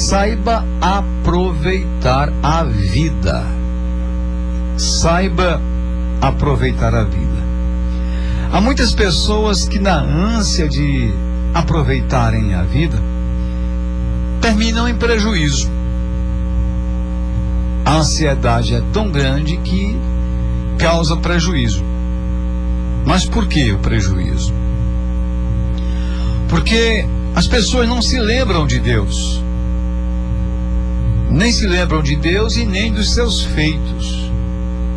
Saiba aproveitar a vida. Saiba aproveitar a vida. Há muitas pessoas que, na ânsia de aproveitarem a vida, terminam em prejuízo. A ansiedade é tão grande que causa prejuízo. Mas por que o prejuízo? Porque as pessoas não se lembram de Deus. Nem se lembram de Deus e nem dos seus feitos.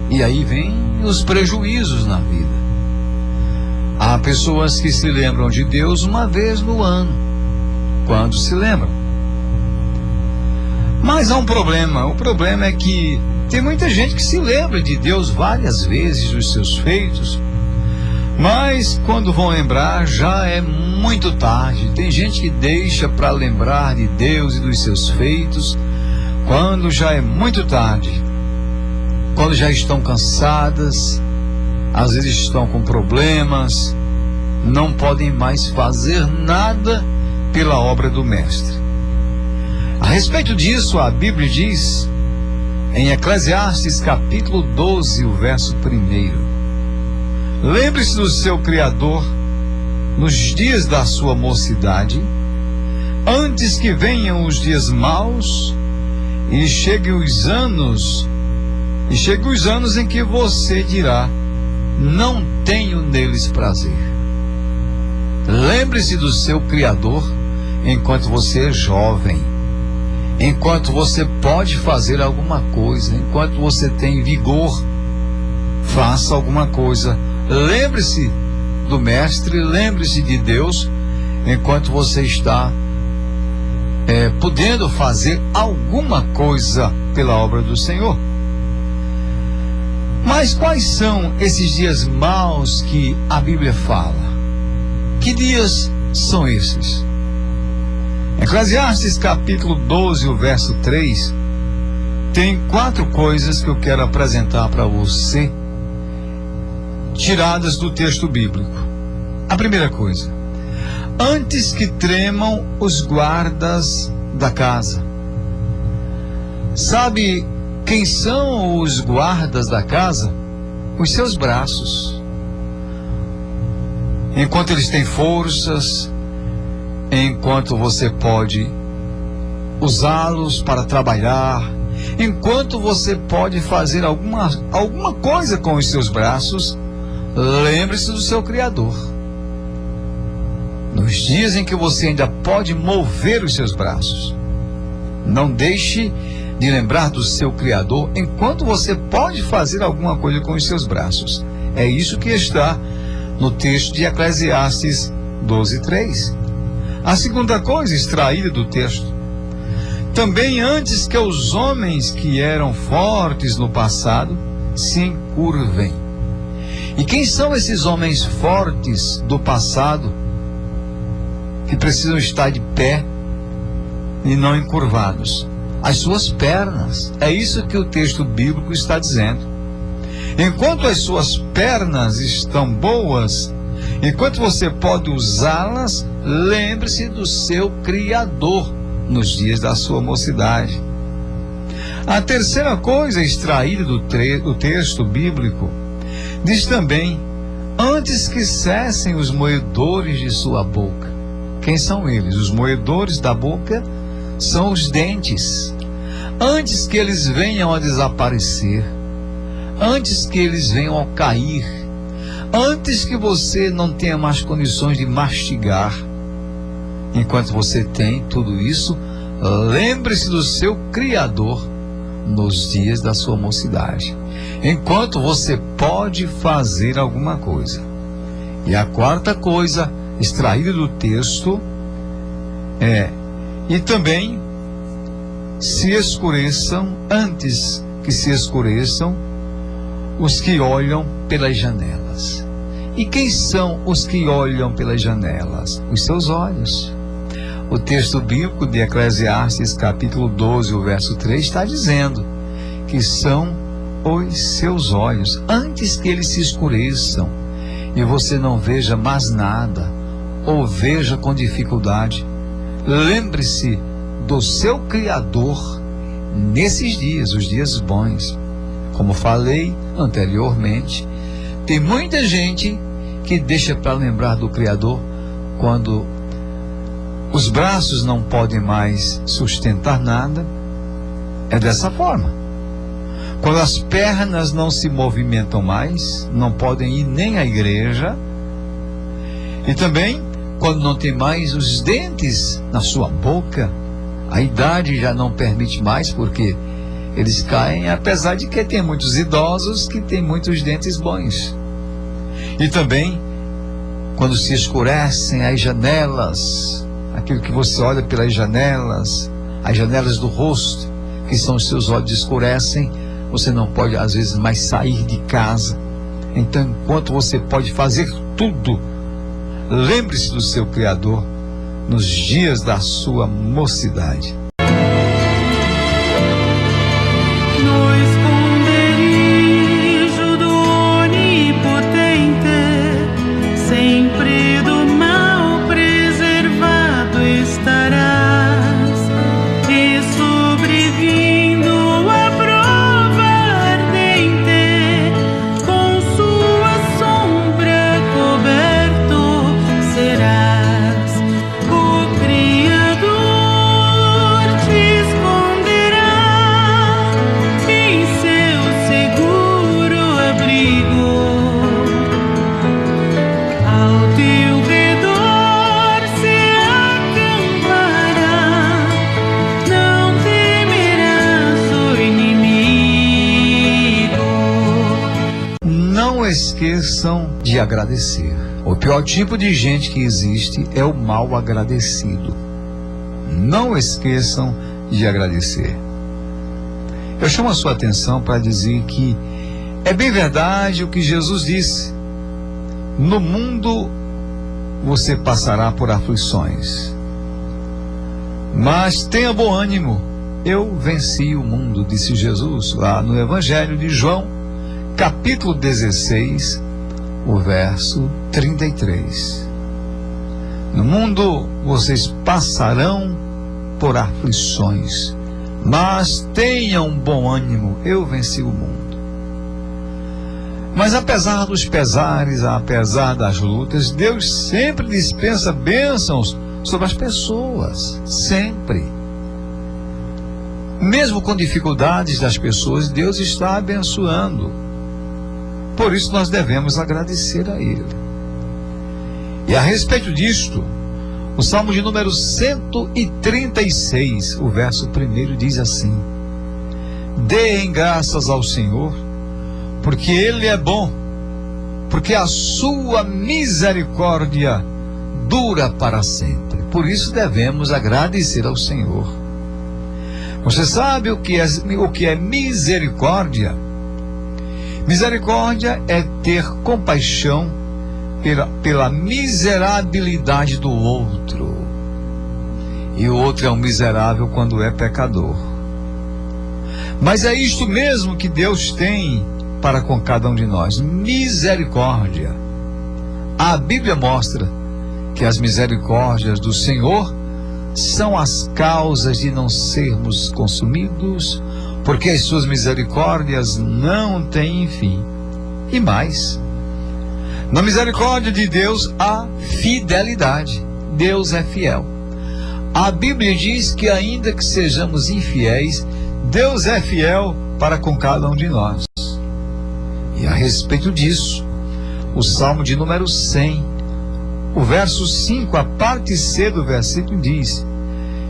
E aí vem os prejuízos na vida. Há pessoas que se lembram de Deus uma vez no ano, quando se lembram. Mas há um problema. O problema é que tem muita gente que se lembra de Deus várias vezes, dos seus feitos, mas quando vão lembrar já é muito tarde. Tem gente que deixa para lembrar de Deus e dos seus feitos quando já é muito tarde, quando já estão cansadas, às vezes estão com problemas, não podem mais fazer nada pela obra do Mestre. A respeito disso, a Bíblia diz em Eclesiastes capítulo 12, o verso 1: lembre-se do seu Criador nos dias da sua mocidade, antes que venham os dias maus e cheguem os anos em que você dirá: não tenho neles prazer. Lembre-se do seu Criador enquanto você é jovem, enquanto você pode fazer alguma coisa, enquanto você tem vigor, faça alguma coisa. Lembre-se do Mestre, lembre-se de Deus, enquanto você está podendo fazer alguma coisa pela obra do Senhor. Mas quais são esses dias maus que a Bíblia fala? Que dias são esses? Eclesiastes capítulo 12, o verso 3, tem 4 coisas que eu quero apresentar para você, tiradas do texto bíblico. A primeira coisa: antes que tremam os guardas da casa. Sabe quem são os guardas da casa? Os seus braços. Enquanto eles têm forças, enquanto você pode usá-los para trabalhar, enquanto você pode fazer alguma coisa com os seus braços, lembre-se do seu Criador. Nos dias em que você ainda pode mover os seus braços, não deixe de lembrar do seu Criador enquanto você pode fazer alguma coisa com os seus braços. É isso que está no texto de Eclesiastes 12:3. A segunda coisa extraída do texto: também antes que os homens que eram fortes no passado se encurvem. E quem são esses homens fortes do passado que precisam estar de pé e não encurvados? As suas pernas. É isso que o texto bíblico está dizendo. Enquanto as suas pernas estão boas, enquanto você pode usá-las, lembre-se do seu Criador nos dias da sua mocidade. A terceira coisa extraída do texto bíblico diz também: antes que cessem os moedores de sua boca. Quem são eles? Os moedores da boca são os dentes. Antes que eles venham a desaparecer, antes que eles venham a cair, antes que você não tenha mais condições de mastigar, enquanto você tem tudo isso, lembre-se do seu Criador nos dias da sua mocidade, enquanto você pode fazer alguma coisa. E a quarta coisa extraída do texto e também se escureçam, antes que se escureçam os que olham pelas janelas. E quem são os que olham pelas janelas? Os seus olhos. O texto bíblico de Eclesiastes capítulo 12, o verso 3, está dizendo que são os seus olhos, antes que eles se escureçam e você não veja mais nada, ou veja com dificuldade. Lembre-se do seu Criador nesses dias, os dias bons. Como falei anteriormente, tem muita gente que deixa para lembrar do Criador quando os braços não podem mais sustentar nada. É dessa forma. Quando as pernas não se movimentam mais, não podem ir nem à igreja. E também quando não tem mais os dentes na sua boca, a idade já não permite mais, porque eles caem, apesar de que tem muitos idosos que têm muitos dentes bons. E também quando se escurecem as janelas, aquilo que você olha pelas janelas, as janelas do rosto, que são os seus olhos, escurecem, você não pode às vezes mais sair de casa. Então, enquanto você pode fazer tudo, lembre-se do seu Criador nos dias da sua mocidade. Esqueçam de agradecer. O pior tipo de gente que existe é o mal agradecido. Não esqueçam de agradecer. Eu chamo a sua atenção para dizer que é bem verdade o que Jesus disse: no mundo você passará por aflições, mas tenha bom ânimo, eu venci o mundo, disse Jesus lá no Evangelho de João, capítulo 16, o verso 33. No mundo vocês passarão por aflições, mas tenham bom ânimo, eu venci o mundo. Mas apesar dos pesares, apesar das lutas, Deus sempre dispensa bênçãos sobre as pessoas, sempre. Mesmo com dificuldades das pessoas, Deus está abençoando. Por isso nós devemos agradecer a Ele. E a respeito disto, o Salmo de número 136, o verso 1 diz assim: deem graças ao Senhor, porque Ele é bom, porque a sua misericórdia dura para sempre. Por isso devemos agradecer ao Senhor. Você sabe o que é misericórdia? Misericórdia é ter compaixão pela miserabilidade do outro. E o outro é um miserável quando é pecador. Mas é isto mesmo que Deus tem para com cada um de nós: misericórdia. A Bíblia mostra que as misericórdias do Senhor são as causas de não sermos consumidos, porque as suas misericórdias não têm fim. E mais, na misericórdia de Deus há fidelidade. Deus é fiel. A Bíblia diz que ainda que sejamos infiéis, Deus é fiel para com cada um de nós. E a respeito disso, o Salmo de número 100, o verso 5, a parte C do versículo diz: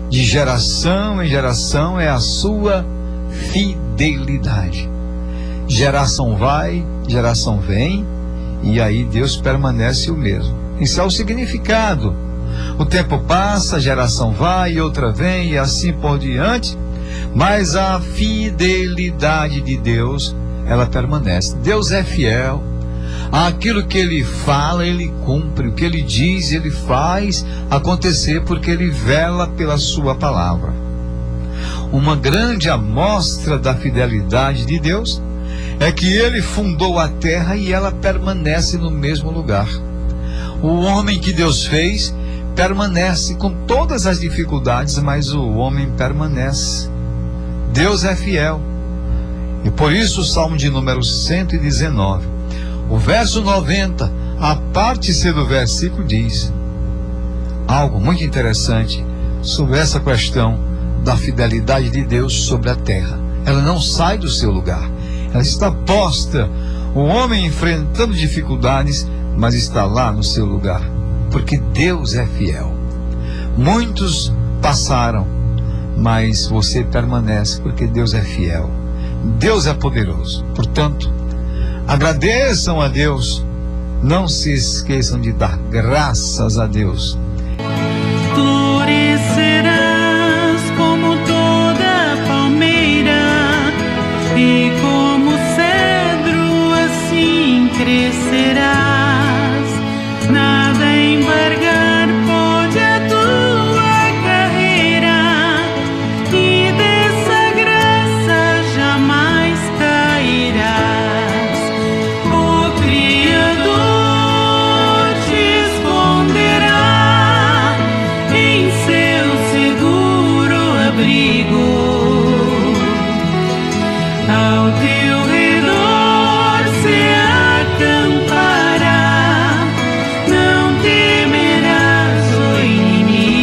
de geração em geração é a sua fidelidade. Geração vai, geração vem, e aí Deus permanece o mesmo. Isso é o significado. O tempo passa, a geração vai, outra vem, e assim por diante, mas a fidelidade de Deus, ela permanece. Deus é fiel. Aquilo que Ele fala, Ele cumpre. O que Ele diz, Ele faz acontecer, porque Ele vela pela sua palavra. Uma grande amostra da fidelidade de Deus é que Ele fundou a terra e ela permanece no mesmo lugar. O homem que Deus fez permanece com todas as dificuldades, mas o homem permanece. Deus é fiel. E por isso o Salmo de número 119, o verso 90, a parte C do versículo diz algo muito interessante sobre essa questão da fidelidade de Deus sobre a terra. Ela não sai do seu lugar. Ela está posta, o homem enfrentando dificuldades, mas está lá no seu lugar, porque Deus é fiel. Muitos passaram, mas você permanece, porque Deus é fiel. Deus é poderoso. Portanto, agradeçam a Deus, não se esqueçam de dar graças a Deus. Florescerás como toda palmeira, e como cedro assim crescerás. Nada embargar pode a tua carreira, e dessa graça jamais cairás. O Criador te esconderá em seu seguro abrigo. Ao teu redor se acampará, não temerás o inimigo.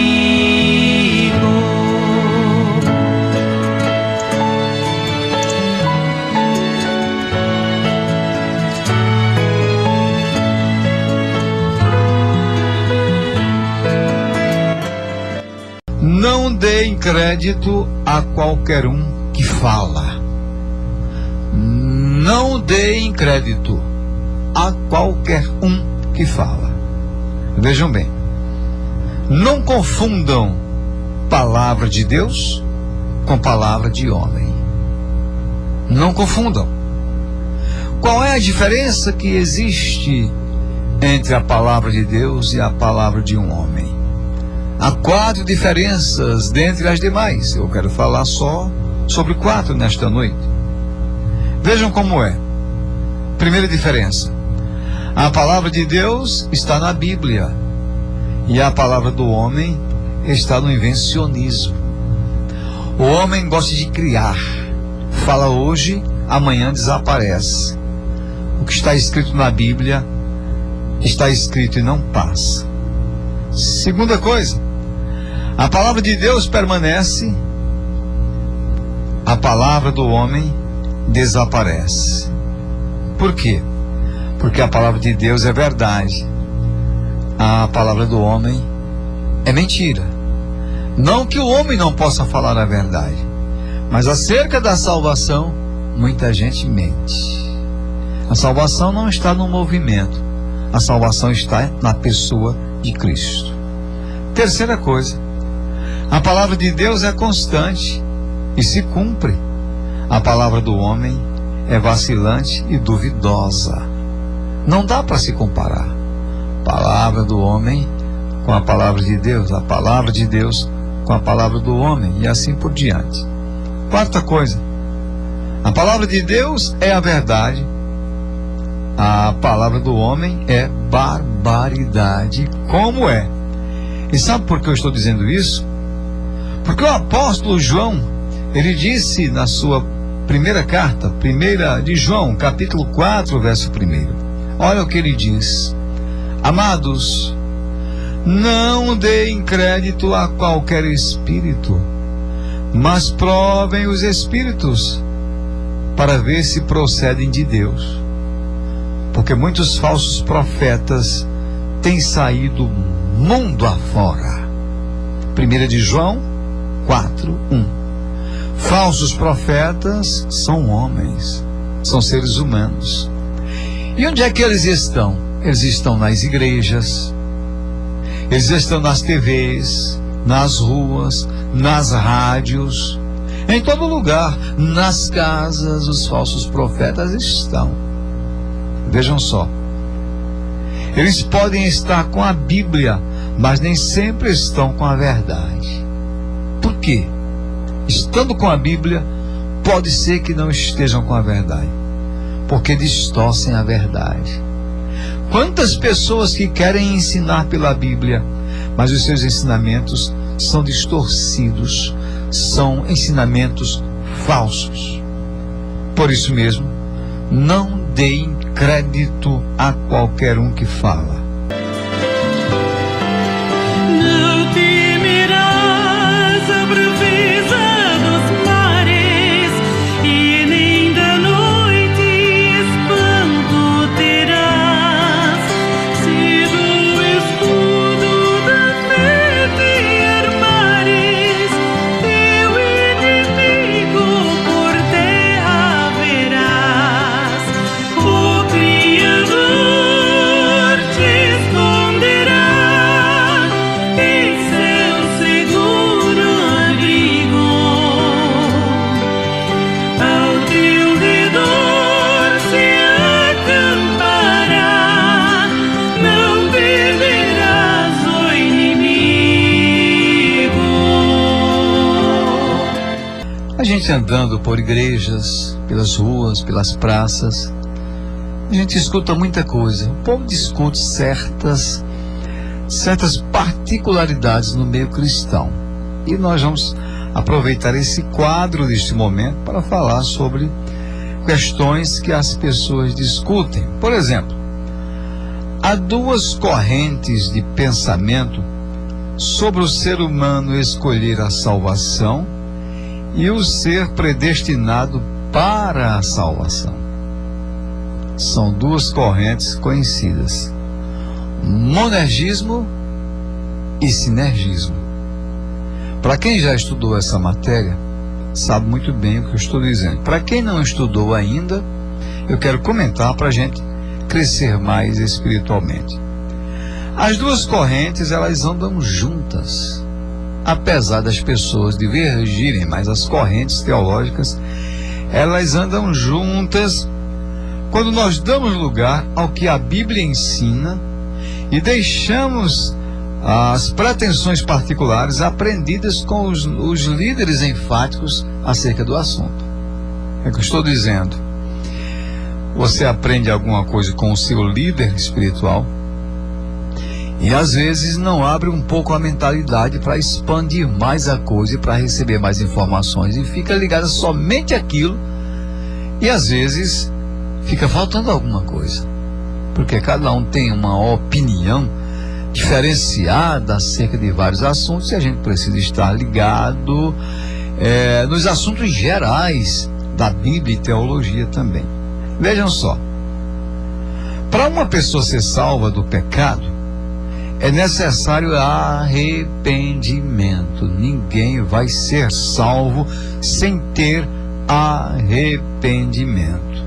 Não deem crédito a qualquer um que fala. Não deem crédito a qualquer um que fala. Vejam bem, não confundam palavra de Deus com palavra de homem. Não confundam. Qual é a diferença que existe entre a palavra de Deus e a palavra de um homem? Há 4 diferenças dentre as demais. Eu quero falar só sobre 4 nesta noite. Vejam como é. Primeira diferença: a palavra de Deus está na Bíblia, e a palavra do homem está no invencionismo. O homem gosta de criar. Fala hoje, amanhã desaparece. O que está escrito na Bíblia está escrito e não passa. Segunda coisa: a palavra de Deus permanece, a palavra do homem desaparece. Por quê? Porque a palavra de Deus é verdade, a palavra do homem é mentira. Não que o homem não possa falar a verdade, mas acerca da salvação, muita gente mente. A salvação não está no movimento, a salvação está na pessoa de Cristo. Terceira coisa: a palavra de Deus é constante e se cumpre. A palavra do homem é vacilante e duvidosa. Não dá para se comparar a palavra do homem com a palavra de Deus, a palavra de Deus com a palavra do homem, e assim por diante. Quarta coisa: a palavra de Deus é a verdade, a palavra do homem é barbaridade. Como é? E sabe por que eu estou dizendo isso? Porque o apóstolo João, ele disse na sua primeira carta, 1 de João, capítulo 4, verso 1. Olha o que ele diz: amados, não deem crédito a qualquer espírito, mas provem os espíritos para ver se procedem de Deus. Porque muitos falsos profetas têm saído mundo afora. 1 de João 4:1. Falsos profetas são homens, são seres humanos. E onde é que eles estão? Eles estão nas igrejas, eles estão nas TVs, nas ruas, nas rádios, em todo lugar, nas casas. Os falsos profetas estão. Vejam só, eles podem estar com a Bíblia, mas nem sempre estão com a verdade. Por quê? Estando com a Bíblia, pode ser que não estejam com a verdade, porque distorcem a verdade. Quantas pessoas que querem ensinar pela Bíblia, mas os seus ensinamentos são distorcidos, são ensinamentos falsos. Por isso mesmo, não deem crédito a qualquer um que fala. Não temerás a braveza dos mares, e nem da noite espanto terás. Se do escudo da fé te armares, teu inimigo por terra verás. O Criador te esconderá em seu seguro abrigo. Ao teu redor se acampará, não temerás o inimigo. A gente andando por igrejas, pelas ruas, pelas praças, a gente escuta muita coisa. O povo discute certas particularidades no meio cristão. E nós vamos aproveitar esse quadro deste momento para falar sobre questões que as pessoas discutem. Por exemplo, há duas correntes de pensamento sobre o ser humano escolher a salvação e o ser predestinado para a salvação. São duas correntes conhecidas: monergismo e sinergismo. Para quem já estudou essa matéria, sabe muito bem o que eu estou dizendo. Para quem não estudou ainda, eu quero comentar para a gente crescer mais espiritualmente. As duas correntes, elas andam juntas, apesar das pessoas divergirem, mas as correntes teológicas, elas andam juntas quando nós damos lugar ao que a Bíblia ensina e deixamos as pretensões particulares aprendidas com os líderes enfáticos acerca do assunto. É o que eu estou dizendo. Você aprende alguma coisa com o seu líder espiritual e às vezes não abre um pouco a mentalidade para expandir mais a coisa e para receber mais informações, e fica ligado somente àquilo, e às vezes fica faltando alguma coisa, porque cada um tem uma opinião diferenciada acerca de vários assuntos, e a gente precisa estar ligado nos assuntos gerais da Bíblia e teologia também. Vejam só, para uma pessoa ser salva do pecado, é necessário arrependimento. Ninguém vai ser salvo sem ter arrependimento.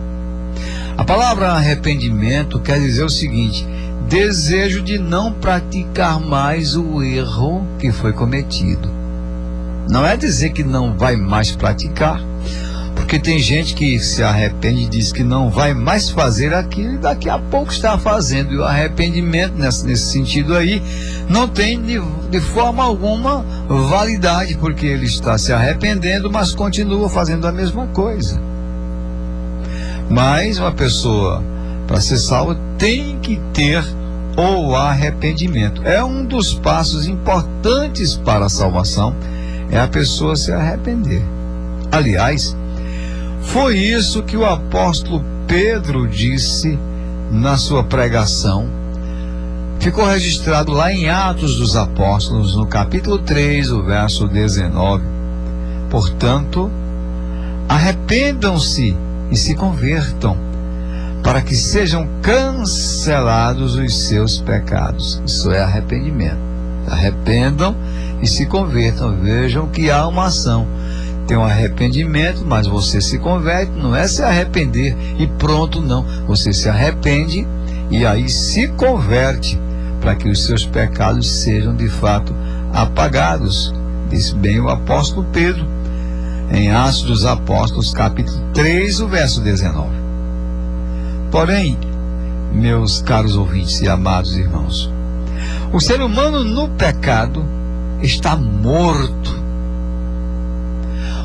A palavra arrependimento quer dizer o seguinte: desejo de não praticar mais o erro que foi cometido. Não é dizer que não vai mais praticar, porque tem gente que se arrepende e diz que não vai mais fazer aquilo e daqui a pouco está fazendo. E o arrependimento nesse sentido aí não tem de forma alguma validade, porque ele está se arrependendo, mas continua fazendo a mesma coisa. Mas uma pessoa, para ser salva, tem que ter o arrependimento. É um dos passos importantes para a salvação, é a pessoa se arrepender. Aliás, foi isso que o apóstolo Pedro disse na sua pregação. Ficou registrado lá em Atos dos Apóstolos, no capítulo 3, o verso 19. Portanto, arrependam-se e se convertam, para que sejam cancelados os seus pecados. Isso é arrependimento. Arrependam e se convertam. Vejam que há uma ação. Tem um arrependimento, mas você se converte. Não é se arrepender e pronto, não. Você se arrepende e aí se converte, para que os seus pecados sejam de fato apagados. Disse bem o apóstolo Pedro em Atos dos Apóstolos, capítulo 3, o verso 19. Porém, meus caros ouvintes e amados irmãos, o ser humano no pecado está morto.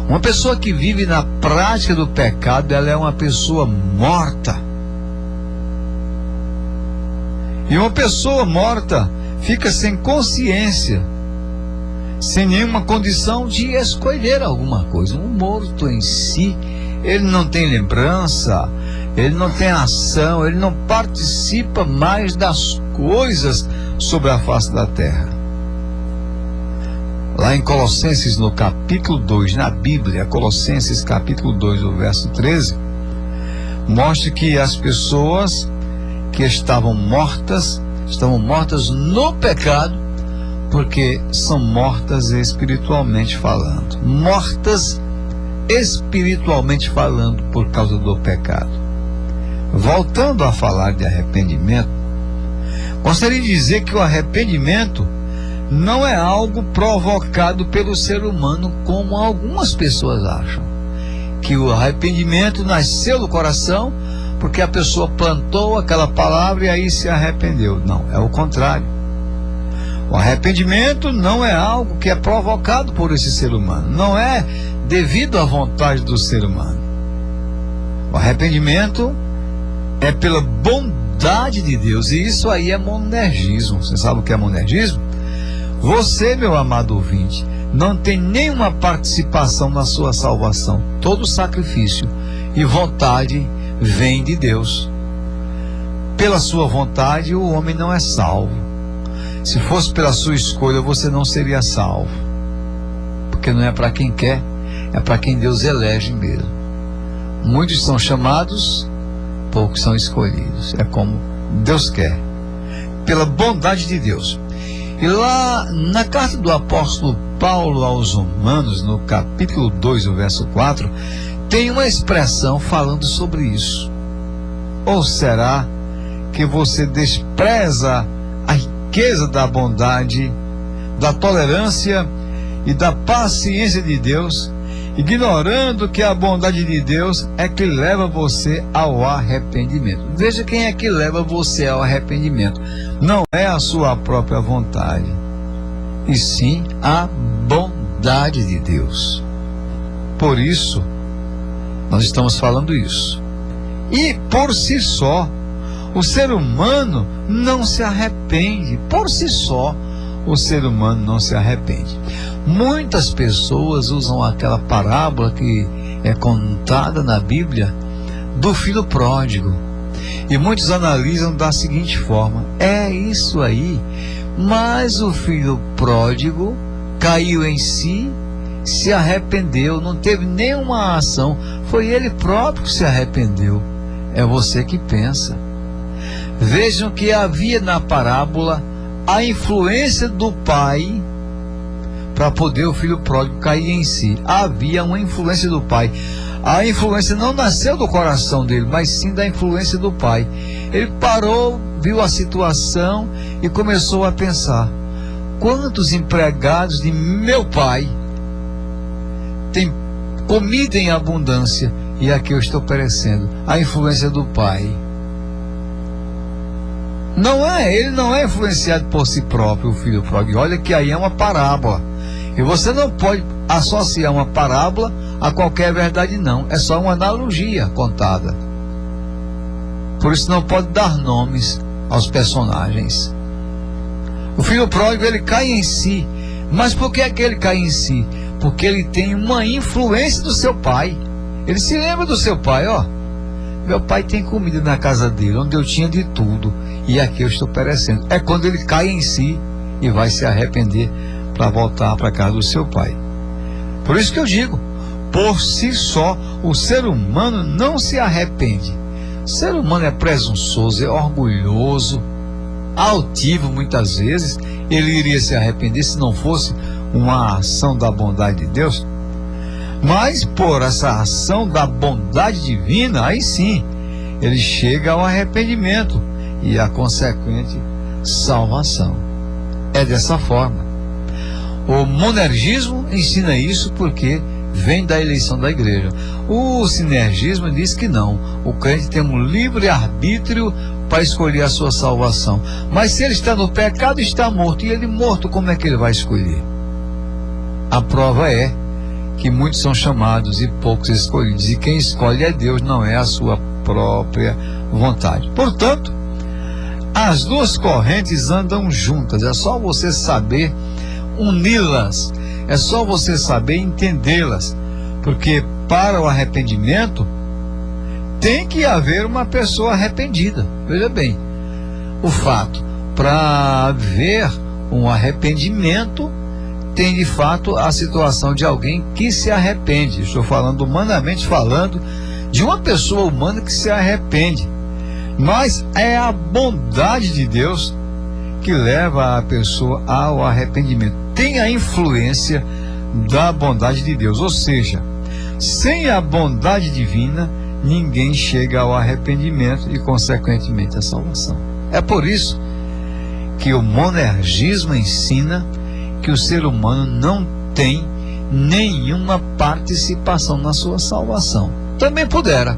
Uma pessoa que vive na prática do pecado, ela é uma pessoa morta. E uma pessoa morta fica sem consciência, sem nenhuma condição de escolher alguma coisa. Um morto em si, ele não tem lembrança, ele não tem ação, ele não participa mais das coisas sobre a face da terra. Lá em Colossenses, no capítulo 2, na Bíblia, Colossenses capítulo 2, o verso 13, mostra que as pessoas que estavam mortas no pecado, porque são mortas espiritualmente falando. Mortas espiritualmente falando por causa do pecado. Voltando a falar de arrependimento, gostaria de dizer que o arrependimento não é algo provocado pelo ser humano, como algumas pessoas acham. Que o arrependimento nasceu do coração porque a pessoa plantou aquela palavra e aí se arrependeu. Não, é o contrário. O arrependimento não é algo que é provocado por esse ser humano. Não é devido à vontade do ser humano. O arrependimento é pela bondade de Deus. E isso aí é monergismo. Você sabe o que é monergismo? Você, meu amado ouvinte, não tem nenhuma participação na sua salvação. Todo sacrifício e vontade vem de Deus. Pela sua vontade, o homem não é salvo. Se fosse pela sua escolha, você não seria salvo. Porque não é para quem quer, é para quem Deus elege mesmo. Muitos são chamados, poucos são escolhidos. É como Deus quer. Pela bondade de Deus. E lá na carta do apóstolo Paulo aos Romanos, no capítulo 2, o verso 4, tem uma expressão falando sobre isso. Ou será que você despreza a riqueza da bondade, da tolerância e da paciência de Deus, ignorando que a bondade de Deus é que leva você ao arrependimento? Veja quem é que leva você ao arrependimento. Não é a sua própria vontade, e sim a bondade de Deus. Por isso, nós estamos falando isso. E por si só, o ser humano não se arrepende. Por si só, o ser humano não se arrepende. Muitas pessoas usam aquela parábola que é contada na Bíblia do filho pródigo. E muitos analisam da seguinte forma: é isso aí, mas o filho pródigo caiu em si, se arrependeu, não teve nenhuma ação, foi ele próprio que se arrependeu. É você que pensa. Vejam que havia na parábola a influência do pai para poder o filho pródigo cair em si. Havia uma influência do pai. A influência não nasceu do coração dele, mas sim da influência do pai. Ele parou, viu a situação e começou a pensar: quantos empregados de meu pai têm comida em abundância e aqui eu estou perecendo? A influência do pai. Ele não é influenciado por si próprio, o filho pródigo. Olha que aí é uma parábola. E você não pode associar uma parábola a qualquer verdade, não. É só uma analogia contada. Por isso não pode dar nomes aos personagens. O filho pródigo, ele cai em si. Mas por que é que ele cai em si? Porque ele tem uma influência do seu pai. Ele se lembra do seu pai, ó. Meu pai tem comida na casa dele, onde eu tinha de tudo, e aqui eu estou perecendo. É quando ele cai em si e vai se arrepender para voltar para casa do seu pai. Por isso que eu digo, por si só, o ser humano não se arrepende. O ser humano é presunçoso, é orgulhoso, altivo muitas vezes. Ele iria se arrepender se não fosse uma ação da bondade de Deus. Mas por essa ação da bondade divina, aí sim, ele chega ao arrependimento e à consequente salvação. É dessa forma. O monergismo ensina isso porque vem da eleição da igreja. O sinergismo diz que não. O crente tem um livre arbítrio para escolher a sua salvação. Mas se ele está no pecado, está morto. E ele morto, como é que ele vai escolher? A prova é que muitos são chamados e poucos escolhidos. E quem escolhe é Deus, não é a sua própria vontade. Portanto, As duas correntes andam juntas, é só você saber uni-las, é só você saber entendê-las, porque para o arrependimento tem que haver uma pessoa arrependida. Veja bem, o fato, para haver um arrependimento, tem de fato a situação de alguém que se arrepende. Estou falando humanamente falando, de uma pessoa humana que se arrepende. Mas é a bondade de Deus que leva a pessoa ao arrependimento. Tem a influência da bondade de Deus, ou seja, sem a bondade divina, ninguém chega ao arrependimento e, consequentemente, à salvação. É por isso que o monergismo ensina que o ser humano não tem nenhuma participação na sua salvação. Também pudera.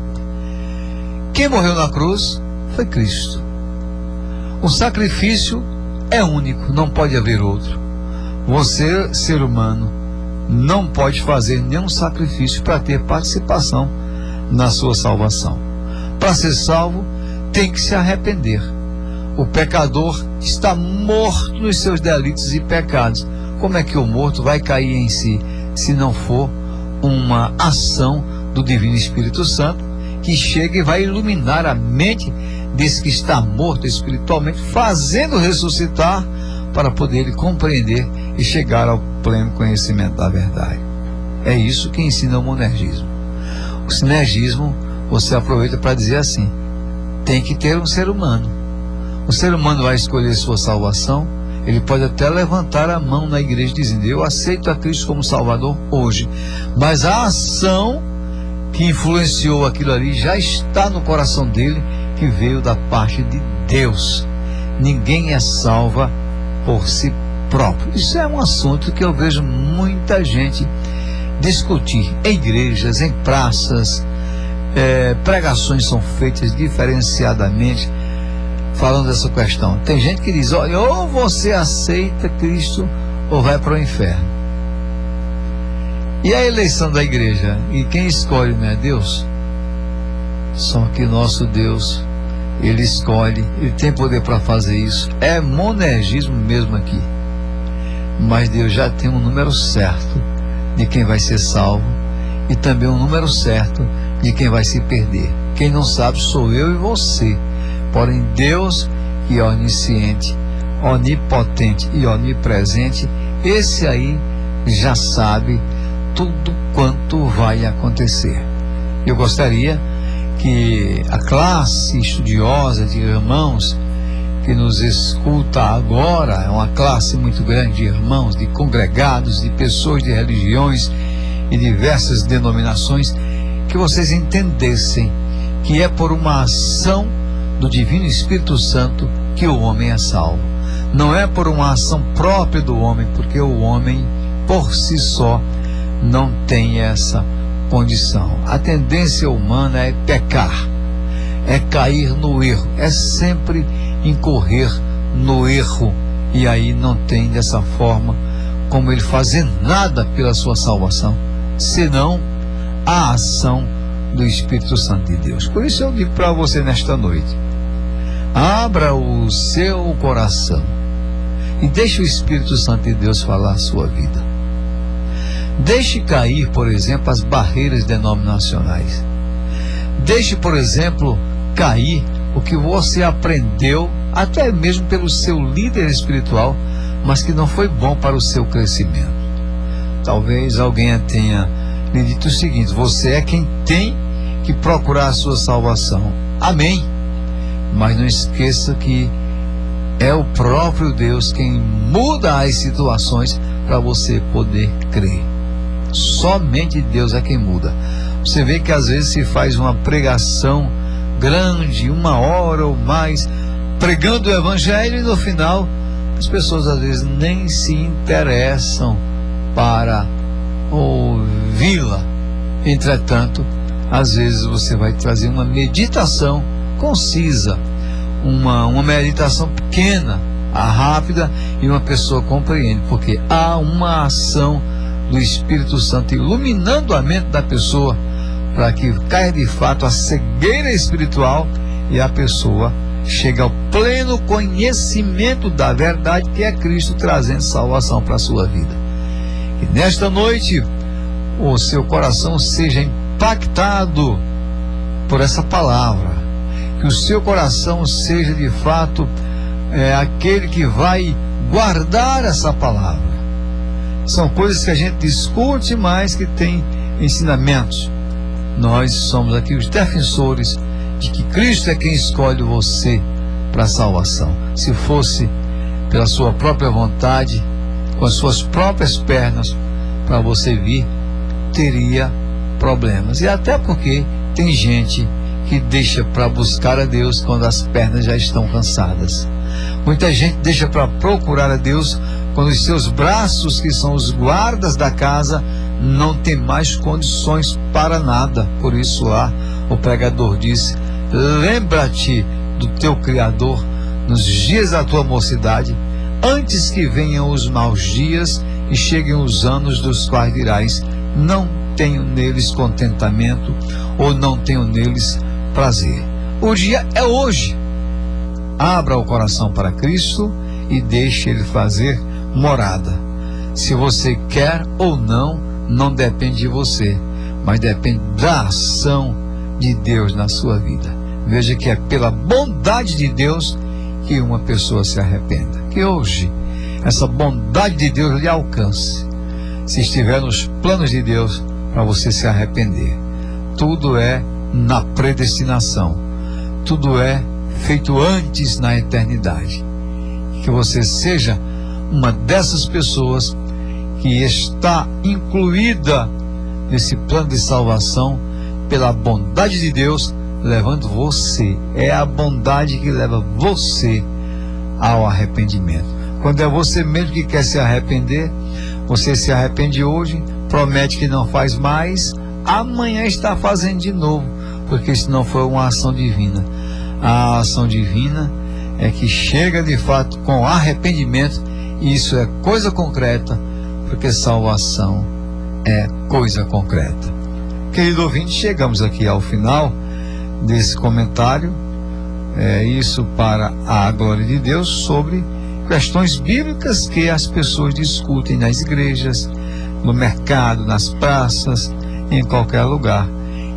Quem morreu na cruz foi Cristo. O sacrifício é único, não pode haver outro. Você, ser humano, não pode fazer nenhum sacrifício para ter participação na sua salvação. Para ser salvo, tem que se arrepender. O pecador está morto nos seus delitos e pecados. Como é que o morto vai cair em si, se não for uma ação do Divino Espírito Santo, que chega e vai iluminar a mente desse que está morto espiritualmente, fazendo ressuscitar, para poder ele compreender e chegar ao pleno conhecimento da verdade. É isso que ensina o monergismo. O sinergismo, você aproveita para dizer assim: tem que ter um ser humano. O ser humano vai escolher sua salvação. Ele pode até levantar a mão na igreja dizendo: eu aceito a Cristo como Salvador hoje, mas a ação que influenciou aquilo ali já está no coração dele, que veio da parte de Deus. Ninguém é salva por si próprio. Isso é um assunto que eu vejo muita gente discutir em igrejas, em praças, pregações são feitas diferenciadamente falando dessa questão. Tem gente que diz: olha, ou você aceita Cristo ou vai para o inferno. E a eleição da igreja? E quem escolhe, não é Deus? Só que nosso Deus, ele escolhe, ele tem poder para fazer isso. É monergismo mesmo aqui. Mas Deus já tem um número certo de quem vai ser salvo e também um número certo de quem vai se perder. Quem não sabe sou eu e você. Porém, Deus, que é onisciente, onipotente e onipresente, esse aí já sabe tudo quanto vai acontecer. Eu gostaria que a classe estudiosa de irmãos que nos escuta agora, é uma classe muito grande de irmãos, de congregados, de pessoas de religiões e diversas denominações, que vocês entendessem que é por uma ação do Divino Espírito Santo que o homem é salvo. Não é por uma ação própria do homem, porque o homem por si só não tem essa condição. A tendência humana é pecar, é cair no erro, é sempre incorrer no erro, e aí não tem dessa forma como ele fazer nada pela sua salvação, senão a ação do Espírito Santo de Deus. Por isso eu digo para você nesta noite: abra o seu coração e deixe o Espírito Santo de Deus falar a sua vida. Deixe cair, por exemplo, as barreiras denominacionais. Deixe, por exemplo, cair o que você aprendeu, até mesmo pelo seu líder espiritual, mas que não foi bom para o seu crescimento. Talvez alguém tenha lhe dito o seguinte: você é quem tem que procurar a sua salvação. Amém. Mas não esqueça que é o próprio Deus quem muda as situações para você poder crer. Somente Deus é quem muda. Você vê que às vezes se faz uma pregação grande, 1 hora ou mais, pregando o evangelho, e no final as pessoas às vezes nem se interessam para ouvi-la. Entretanto, às vezes você vai trazer uma meditação concisa, uma meditação pequena, rápida, e uma pessoa compreende, porque há uma ação do Espírito Santo iluminando a mente da pessoa, para que caia de fato a cegueira espiritual e a pessoa chegue ao pleno conhecimento da verdade, que é Cristo trazendo salvação para a sua vida. E nesta noite o seu coração seja impactado por essa palavra, que o seu coração seja de fato aquele que vai guardar essa palavra. São coisas que a gente discute, mas que tem ensinamentos. Nós somos aqui os defensores de que Cristo é quem escolhe você para a salvação. Se fosse pela sua própria vontade, com as suas próprias pernas, para você vir, teria problemas. E até porque tem gente que deixa para buscar a Deus quando as pernas já estão cansadas. Muita gente deixa para procurar a Deus quando os seus braços, que são os guardas da casa, não tem mais condições para nada. Por isso lá o pregador disse: lembra-te do teu Criador nos dias da tua mocidade, antes que venham os maus dias e cheguem os anos dos quais dirás: não tenho neles contentamento, ou não tenho neles prazer. O dia é hoje. Abra o coração para Cristo e deixe Ele fazer morada. Se você quer ou não, não depende de você, mas depende da ação de Deus na sua vida. Veja que é pela bondade de Deus que uma pessoa se arrependa. Que hoje essa bondade de Deus lhe alcance, se estiver nos planos de Deus para você se arrepender. Tudo é na predestinação, tudo é feito antes na eternidade. Que você seja uma dessas pessoas que está incluída nesse plano de salvação pela bondade de Deus, levando você. É a bondade que leva você ao arrependimento. Quando é você mesmo que quer se arrepender, você se arrepende hoje, promete que não faz mais, amanhã está fazendo de novo, porque isso não foi uma ação divina. A ação divina é que chega de fato com arrependimento, e isso é coisa concreta, porque salvação é coisa concreta. Querido ouvinte, chegamos aqui ao final desse comentário, isso para a glória de Deus, sobre questões bíblicas que as pessoas discutem nas igrejas, no mercado, nas praças, em qualquer lugar,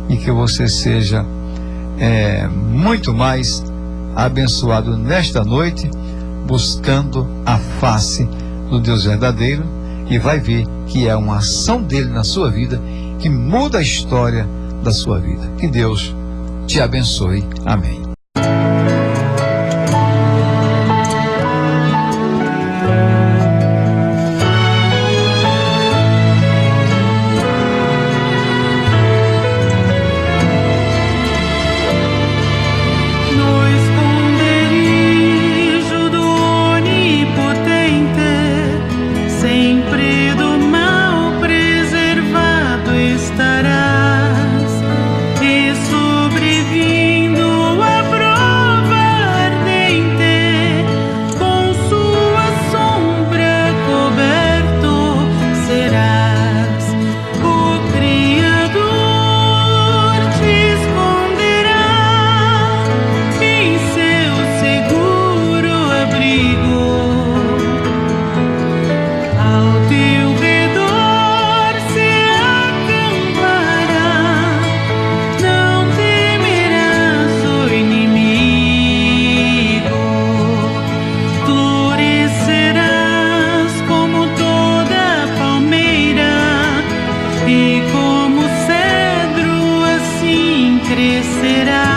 e que você seja muito mais abençoado nesta noite, buscando a face do Deus verdadeiro, e vai ver que é uma ação dele na sua vida que muda a história da sua vida. Que Deus te abençoe. Amém. Como cedro assim crescerá.